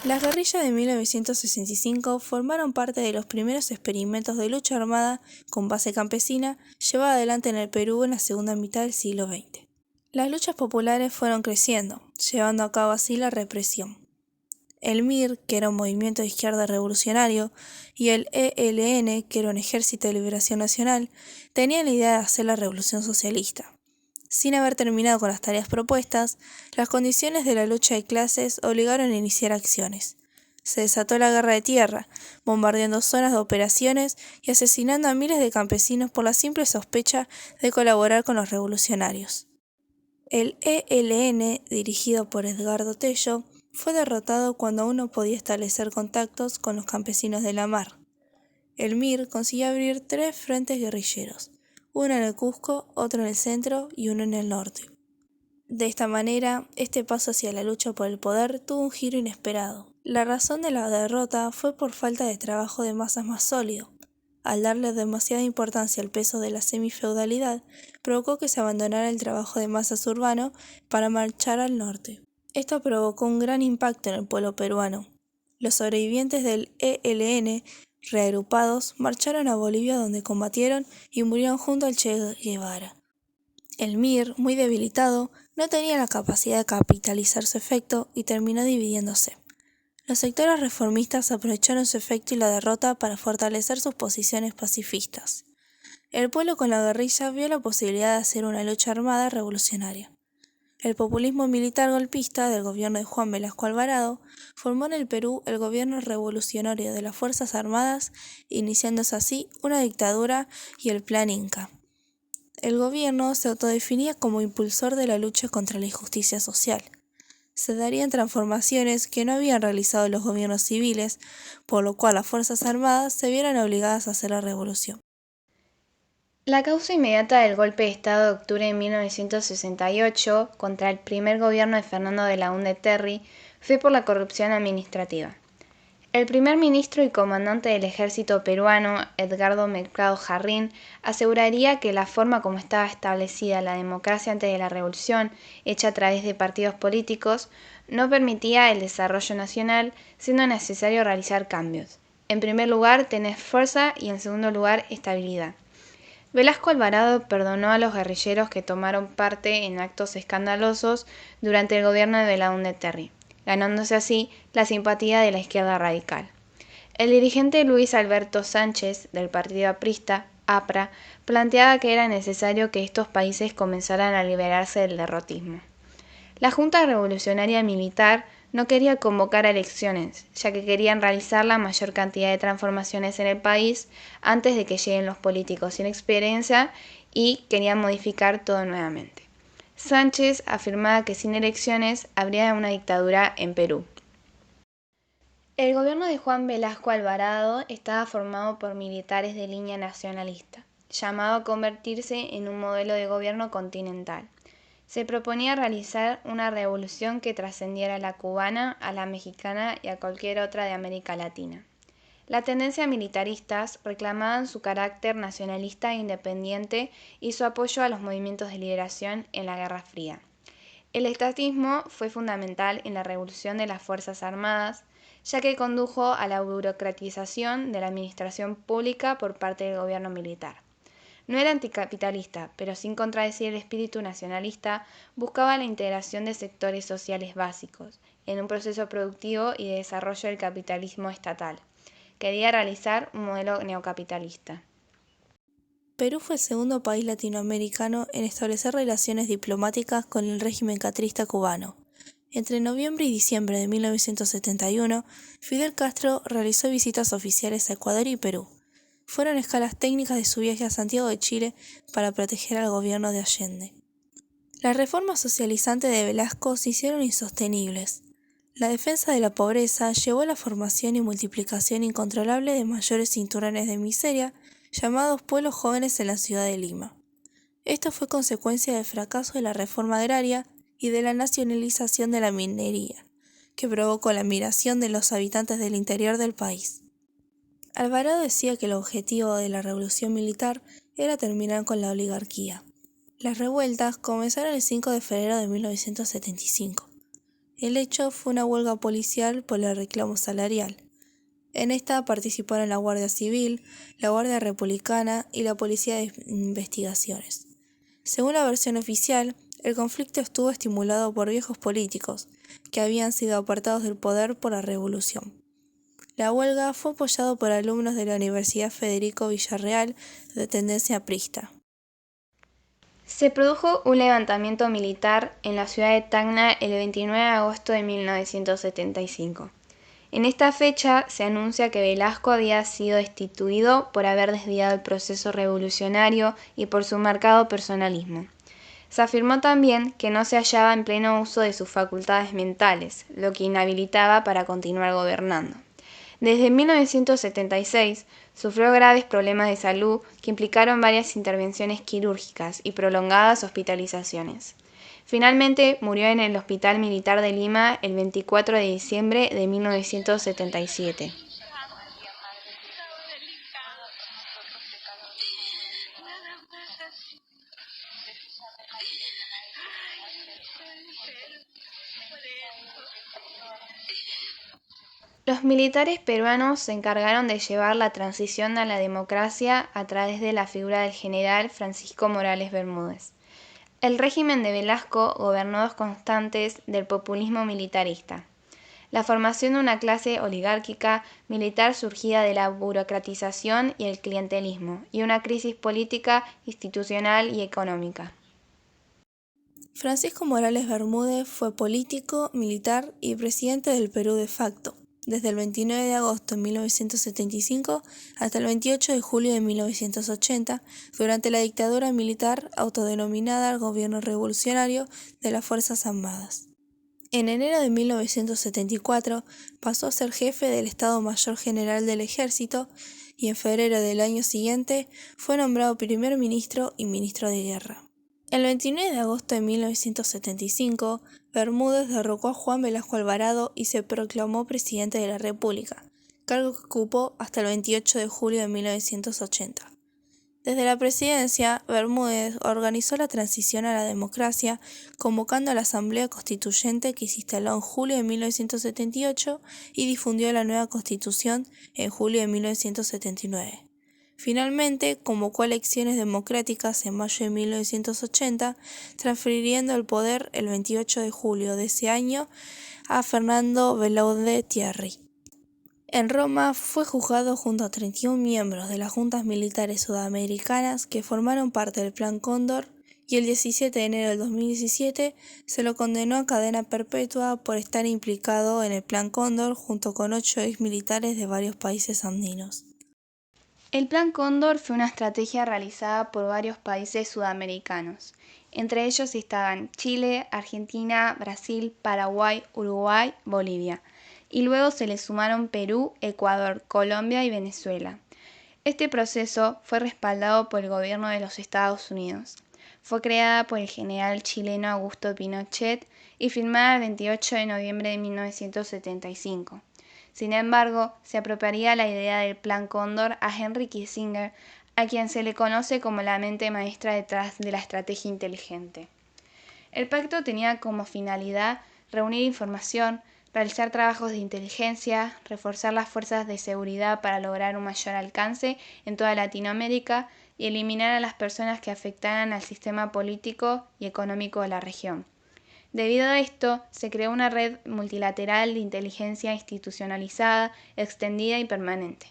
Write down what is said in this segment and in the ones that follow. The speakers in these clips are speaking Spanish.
Las guerrillas de 1965 formaron parte de los primeros experimentos de lucha armada con base campesina llevada adelante en el Perú en la segunda mitad del siglo XX. Las luchas populares fueron creciendo, llevando a cabo así la represión. El MIR, que era un movimiento de izquierda revolucionario, y el ELN, que era un ejército de liberación nacional, tenían la idea de hacer la revolución socialista. Sin haber terminado con las tareas propuestas, las condiciones de la lucha de clases obligaron a iniciar acciones. Se desató la guerra de tierra, bombardeando zonas de operaciones y asesinando a miles de campesinos por la simple sospecha de colaborar con los revolucionarios. El ELN, dirigido por Edgardo Tello, fue derrotado cuando aún no podía establecer contactos con los campesinos de la mar. El MIR consiguió abrir 3 frentes guerrilleros, uno en el Cusco, otro en el centro y uno en el norte. De esta manera, este paso hacia la lucha por el poder tuvo un giro inesperado. La razón de la derrota fue por falta de trabajo de masas más sólido. Al darle demasiada importancia al peso de la semifeudalidad, provocó que se abandonara el trabajo de masas urbano para marchar al norte. Esto provocó un gran impacto en el pueblo peruano. Los sobrevivientes del ELN, reagrupados, marcharon a Bolivia donde combatieron y murieron junto al Che Guevara. El MIR, muy debilitado, no tenía la capacidad de capitalizar su efecto y terminó dividiéndose. Los sectores reformistas aprovecharon su efecto y la derrota para fortalecer sus posiciones pacifistas. El pueblo con la guerrilla vio la posibilidad de hacer una lucha armada revolucionaria. El populismo militar golpista del gobierno de Juan Velasco Alvarado formó en el Perú el gobierno revolucionario de las Fuerzas Armadas, iniciándose así una dictadura y el Plan Inca. El gobierno se autodefinía como impulsor de la lucha contra la injusticia social. Se darían transformaciones que no habían realizado los gobiernos civiles, por lo cual las Fuerzas Armadas se vieron obligadas a hacer la revolución. La causa inmediata del golpe de Estado de octubre de 1968 contra el primer gobierno de Fernando de Belaúnde Terry fue por la corrupción administrativa. El primer ministro y comandante del ejército peruano, Edgardo Mercado Jarrín, aseguraría que la forma como estaba establecida la democracia antes de la revolución, hecha a través de partidos políticos, no permitía el desarrollo nacional, siendo necesario realizar cambios. En primer lugar, tener fuerza y en segundo lugar, estabilidad. Velasco Alvarado perdonó a los guerrilleros que tomaron parte en actos escandalosos durante el gobierno de Belaúnde Terry, ganándose así la simpatía de la izquierda radical. El dirigente Luis Alberto Sánchez, del partido aprista, APRA, planteaba que era necesario que estos países comenzaran a liberarse del derrotismo. La Junta Revolucionaria Militar no quería convocar a elecciones, ya que querían realizar la mayor cantidad de transformaciones en el país antes de que lleguen los políticos sin experiencia y querían modificar todo nuevamente. Sánchez afirmaba que sin elecciones habría una dictadura en Perú. El gobierno de Juan Velasco Alvarado estaba formado por militares de línea nacionalista, llamado a convertirse en un modelo de gobierno continental. Se proponía realizar una revolución que trascendiera a la cubana, a la mexicana y a cualquier otra de América Latina. Las tendencias militaristas reclamaban su carácter nacionalista e independiente y su apoyo a los movimientos de liberación en la Guerra Fría. El estatismo fue fundamental en la revolución de las Fuerzas Armadas, ya que condujo a la burocratización de la administración pública por parte del gobierno militar. No era anticapitalista, pero sin contradecir el espíritu nacionalista, buscaba la integración de sectores sociales básicos en un proceso productivo y de desarrollo del capitalismo estatal. Quería realizar un modelo neocapitalista. Perú fue el segundo país latinoamericano en establecer relaciones diplomáticas con el régimen castrista cubano. Entre noviembre y diciembre de 1971, Fidel Castro realizó visitas oficiales a Ecuador y Perú. Fueron escalas técnicas de su viaje a Santiago de Chile para proteger al gobierno de Allende. Las reformas socializantes de Velasco se hicieron insostenibles. La defensa de la pobreza llevó a la formación y multiplicación incontrolable de mayores cinturones de miseria, llamados pueblos jóvenes en la ciudad de Lima. Esto fue consecuencia del fracaso de la reforma agraria y de la nacionalización de la minería, que provocó la migración de los habitantes del interior del país. Alvarado decía que el objetivo de la revolución militar era terminar con la oligarquía. Las revueltas comenzaron el 5 de febrero de 1975. El hecho fue una huelga policial por el reclamo salarial. En esta participaron la Guardia Civil, la Guardia Republicana y la Policía de Investigaciones. Según la versión oficial, el conflicto estuvo estimulado por viejos políticos, que habían sido apartados del poder por la revolución. La huelga fue apoyada por alumnos de la Universidad Federico Villarreal de tendencia aprista. Se produjo un levantamiento militar en la ciudad de Tacna el 29 de agosto de 1975. En esta fecha se anuncia que Velasco había sido destituido por haber desviado el proceso revolucionario y por su marcado personalismo. Se afirmó también que no se hallaba en pleno uso de sus facultades mentales, lo que inhabilitaba para continuar gobernando. Desde 1976 sufrió graves problemas de salud que implicaron varias intervenciones quirúrgicas y prolongadas hospitalizaciones. Finalmente murió en el Hospital Militar de Lima el 24 de diciembre de 1977. Los militares peruanos se encargaron de llevar la transición a la democracia a través de la figura del general Francisco Morales Bermúdez. El régimen de Velasco gobernó dos constantes del populismo militarista: la formación de una clase oligárquica militar surgida de la burocratización y el clientelismo, y una crisis política, institucional y económica. Francisco Morales Bermúdez fue político, militar y presidente del Perú de facto, desde el 29 de agosto de 1975 hasta el 28 de julio de 1980, durante la dictadura militar autodenominada el Gobierno Revolucionario de las Fuerzas Armadas. En enero de 1974 pasó a ser jefe del Estado Mayor General del Ejército y en febrero del año siguiente fue nombrado primer ministro y ministro de Guerra. El 29 de agosto de 1975, Bermúdez derrocó a Juan Velasco Alvarado y se proclamó presidente de la República, cargo que ocupó hasta el 28 de julio de 1980. Desde la presidencia, Bermúdez organizó la transición a la democracia, convocando a la Asamblea Constituyente que se instaló en julio de 1978 y difundió la nueva Constitución en julio de 1979. Finalmente, convocó elecciones democráticas en mayo de 1980, transfiriendo el poder el 28 de julio de ese año a Fernando Belaúnde Thierry. En Roma fue juzgado junto a 31 miembros de las juntas militares sudamericanas que formaron parte del Plan Cóndor y el 17 de enero del 2017 se lo condenó a cadena perpetua por estar implicado en el Plan Cóndor junto con 8 exmilitares de varios países andinos. El Plan Cóndor fue una estrategia realizada por varios países sudamericanos. Entre ellos estaban Chile, Argentina, Brasil, Paraguay, Uruguay, Bolivia. Y luego se le sumaron Perú, Ecuador, Colombia y Venezuela. Este proceso fue respaldado por el gobierno de los Estados Unidos. Fue creada por el general chileno Augusto Pinochet y firmada el 28 de noviembre de 1975. Sin embargo, se apropiaría la idea del Plan Cóndor a Henry Kissinger, a quien se le conoce como la mente maestra detrás de la estrategia inteligente. El pacto tenía como finalidad reunir información, realizar trabajos de inteligencia, reforzar las fuerzas de seguridad para lograr un mayor alcance en toda Latinoamérica y eliminar a las personas que afectaran al sistema político y económico de la región. Debido a esto, se creó una red multilateral de inteligencia institucionalizada, extendida y permanente.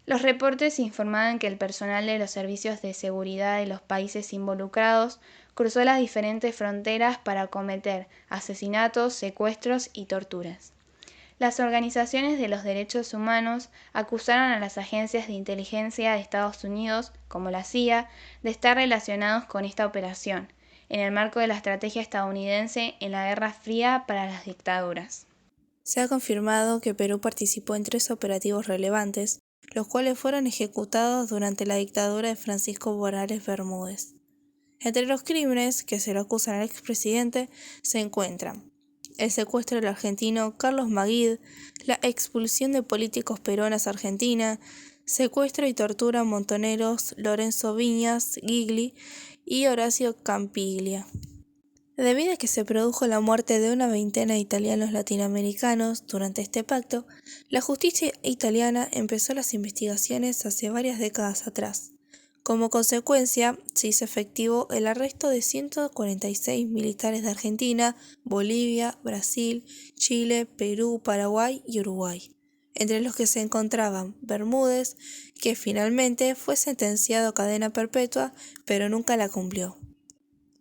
Los reportes informaban que el personal de los servicios de seguridad de los países involucrados cruzó las diferentes fronteras para cometer asesinatos, secuestros y torturas. Las organizaciones de los derechos humanos acusaron a las agencias de inteligencia de Estados Unidos, como la CIA, de estar relacionados con esta operación, en el marco de la estrategia estadounidense en la Guerra Fría para las dictaduras. Se ha confirmado que Perú participó en 3 operativos relevantes, los cuales fueron ejecutados durante la dictadura de Francisco Morales Bermúdez. Entre los crímenes que se le acusan al expresidente se encuentran el secuestro del argentino Carlos Maguid, la expulsión de políticos peruanos a Argentina, secuestro y tortura a montoneros Lorenzo Viñas Gigli y Horacio Campiglia. Debido a que se produjo la muerte de una veintena de italianos latinoamericanos durante este pacto, la justicia italiana empezó las investigaciones hace varias décadas atrás. Como consecuencia, se hizo efectivo el arresto de 146 militares de Argentina, Bolivia, Brasil, Chile, Perú, Paraguay y Uruguay, entre los que se encontraban Bermúdez, que finalmente fue sentenciado a cadena perpetua, pero nunca la cumplió.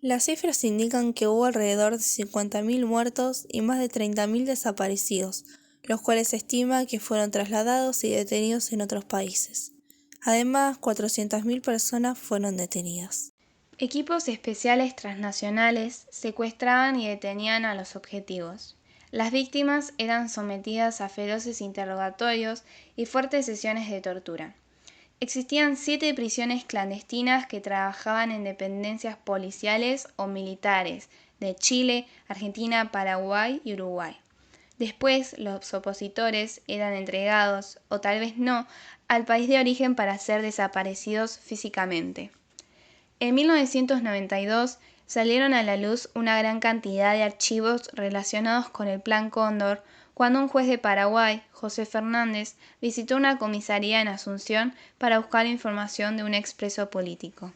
Las cifras indican que hubo alrededor de 50.000 muertos y más de 30.000 desaparecidos, los cuales se estima que fueron trasladados y detenidos en otros países. Además, 400.000 personas fueron detenidas. Equipos especiales transnacionales secuestraban y detenían a los objetivos. Las víctimas eran sometidas a feroces interrogatorios y fuertes sesiones de tortura. Existían 7 prisiones clandestinas que trabajaban en dependencias policiales o militares de Chile, Argentina, Paraguay y Uruguay. Después, los opositores eran entregados, o tal vez no, al país de origen para ser desaparecidos físicamente. En 1992 salieron a la luz una gran cantidad de archivos relacionados con el Plan Cóndor cuando un juez de Paraguay, José Fernández, visitó una comisaría en Asunción para buscar información de un expreso político.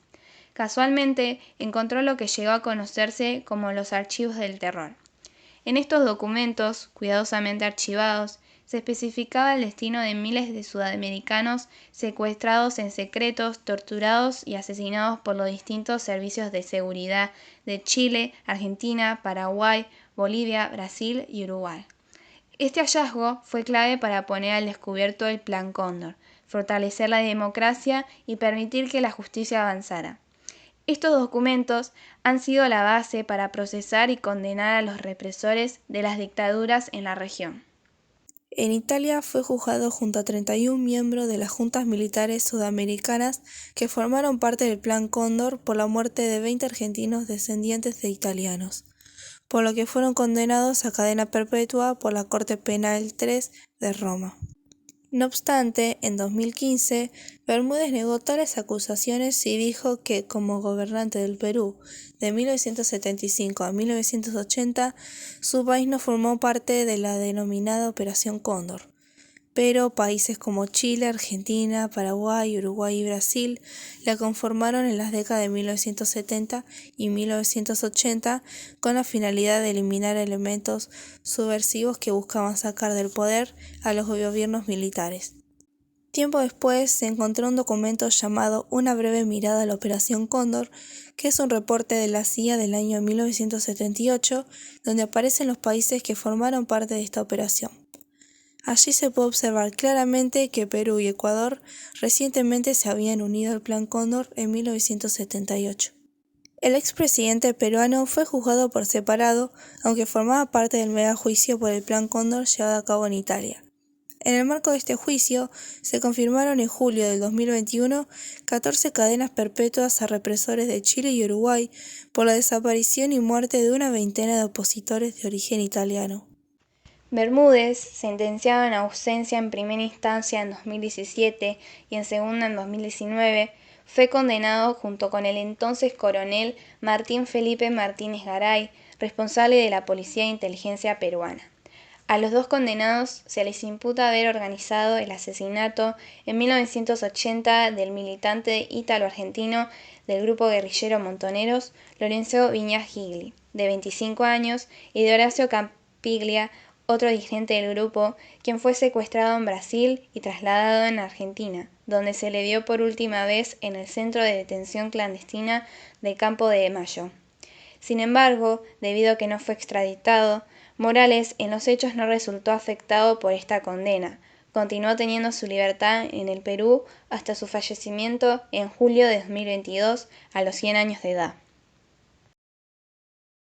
Casualmente encontró lo que llegó a conocerse como los archivos del terror. En estos documentos, cuidadosamente archivados, se especificaba el destino de miles de sudamericanos secuestrados en secretos, torturados y asesinados por los distintos servicios de seguridad de Chile, Argentina, Paraguay, Bolivia, Brasil y Uruguay. Este hallazgo fue clave para poner al descubierto el Plan Cóndor, fortalecer la democracia y permitir que la justicia avanzara. Estos documentos han sido la base para procesar y condenar a los represores de las dictaduras en la región. En Italia fue juzgado junto a 31 miembros de las juntas militares sudamericanas que formaron parte del Plan Cóndor por la muerte de 20 argentinos descendientes de italianos, por lo que fueron condenados a cadena perpetua por la Corte Penal 3 de Roma. No obstante, en 2015, Bermúdez negó tales acusaciones y dijo que, como gobernante del Perú de 1975 a 1980, su país no formó parte de la denominada Operación Cóndor. Pero países como Chile, Argentina, Paraguay, Uruguay y Brasil la conformaron en las décadas de 1970 y 1980 con la finalidad de eliminar elementos subversivos que buscaban sacar del poder a los gobiernos militares. Tiempo después se encontró un documento llamado Una breve mirada a la Operación Cóndor, que es un reporte de la CIA del año 1978, donde aparecen los países que formaron parte de esta operación. Allí se puede observar claramente que Perú y Ecuador recientemente se habían unido al Plan Cóndor en 1978. El expresidente peruano fue juzgado por separado, aunque formaba parte del megajuicio por el Plan Cóndor llevado a cabo en Italia. En el marco de este juicio, se confirmaron en julio del 2021 14 cadenas perpetuas a represores de Chile y Uruguay por la desaparición y muerte de una veintena de opositores de origen italiano. Bermúdez, sentenciado en ausencia en primera instancia en 2017 y en segunda en 2019, fue condenado junto con el entonces coronel Martín Felipe Martínez Garay, responsable de la Policía de Inteligencia peruana. A los dos condenados se les imputa haber organizado el asesinato en 1980 del militante ítalo-argentino del grupo guerrillero Montoneros, Lorenzo Viñas Gigli, de 25 años, y de Horacio Campiglia, otro dirigente del grupo, quien fue secuestrado en Brasil y trasladado en Argentina, donde se le vio por última vez en el centro de detención clandestina de Campo de Mayo. Sin embargo, debido a que no fue extraditado, Morales en los hechos no resultó afectado por esta condena. Continuó teniendo su libertad en el Perú hasta su fallecimiento en julio de 2022 a los 100 años de edad.